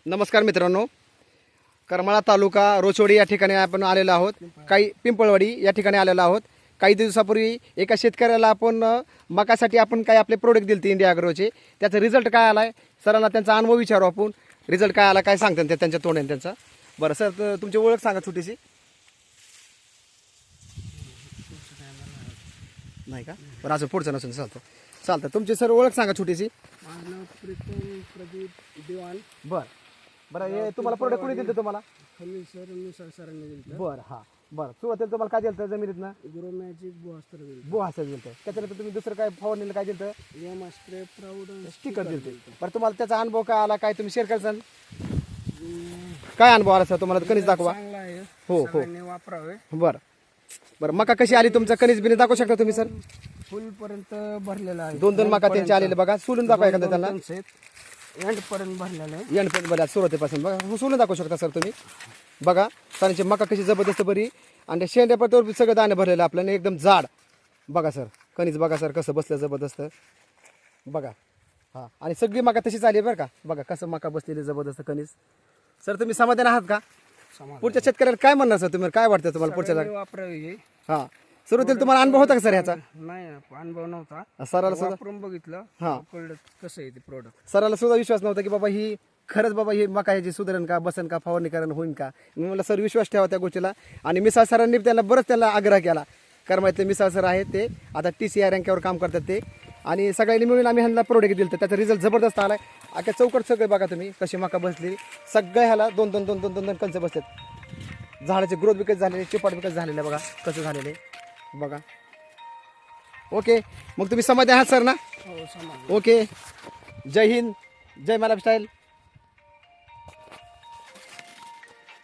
नमस्कार मित्रांनो, करमाळा तालुका रोचोडी या ठिकाणी आपण आलेलो आहोत. काही पिंपळवाडी या ठिकाणी आलेलो आहोत. काही दिवसापूर्वी एका शेतकऱ्याला आपण मकासाठी आपण काही आपले प्रोडक्ट दिले इंडिया ॲग्रोचे. त्याचा रिझल्ट काय आला आहे सरांना त्यांचा अनुभव विचारू आपण. रिझल्ट काय आला काय सांगतात ते त्यांच्या तोंडाने त्यांचा. बरं सर, तुमची ओळख सांगा छोटीशी. नाही का? बरं असं पुढचं नसून चालतं. तुमची सर ओळख सांगा छोटीशी. माझं नाव प्रीतम प्रदीप दिवान. बरं हे तुम्हाला प्रोडक्ट कोणी दिलं तुम्हाला? खलील सर मिसळ सरांनी दिलं. बरं सुरुवातीला तुम्हाला काय दिलं जमिनीतनं? गुरु मॅजिक बुहास्तर दिलं. बुहासं दिलं. त्याच्यानंतर तुम्ही दुसरं काय फवारणीला काय दिलं? एम स्प्रे प्राऊड स्टिकर दिलं. बरं तुम्हाला त्याचा अनुभव काय आला काय तुम्ही शेअर कराल? काय अनुभव आला सर तुम्हाला? कणीस दाखवा. चांगला आहे. हो. सगळ्यांनी वापरावे. बरं मका कशी आली तुमचा? कणीस बिनी दाखवू शकता तुम्ही सर? फुल पर्यंत भरलेला आहे. दोन मका त्यांचे आलेले बघा. सोलून दाखवा एखादा त्यांना. एंड पर्यंत भरलेलं आहे. एंड पण बघा सुरुवातीपासून बघा सोलून दाखवू शकता सर तुम्ही. बघा सरांची मका कशी जबरदस्त बरी आणि त्या शेंड्या पत्त्यावर सगळं दाणे भरलेलं आपल्याला एकदम जाड. बघा सर कणीस बघा सर कसं बसलं जबरदस्त. बघा हां, आणि सगळी मका तशीच आली बरं का. बघा कसं मका बसलेली जबरदस्त कणीस. सर तुम्ही समाधान आहात का? पुढच्या शेतकऱ्याला काय म्हणणार सर तुम्ही? काय वाटतं तुम्हाला पुढच्या सगळ्यांनी वापरावे हे. हां सुरुवातीला तुम्हाला अनुभव होता का सर ह्याचा? नाही अनुभव नव्हता. सराला सुद्धा वापरून बघितलं. हां. कळलं कसं आहे ते प्रोडक्ट. सराला सुद्धा विश्वास नव्हता की बाबा ही खरंच बाबा ही मका ह्याची सुधारण का बसन का फवारणी करण होईन का. मी मला सर विश्वास ठेवा त्या गोष्टीला. आणि मिसाळ सरांनी त्याला बरंच त्याला आग्रह केला. करमाळ्यातले मिसाळ सर आहेत ते आता TCI रँक्यावर काम करतात ते. आणि सगळ्यांनी मिळून आम्ही ह्यांना प्रोडक्ट दिलं तर त्याचा रिझल्ट जबरदस्त आला आहे. आता चौकट सगळे बघा तुम्ही कशी मका बसली. सगळ्या ह्याला दोन दोन दोन दोन दोन दोन कंच बसतात. झाडाचे ग्रोथ विकत झालेले, चिपाट विकत झालेले बघा कसं झालेले बघा. ओके मग तुम्ही समाधानी आहात सर ना? हो समाज. ओके जय हिंद, जय महाराष्ट्र स्टाईल.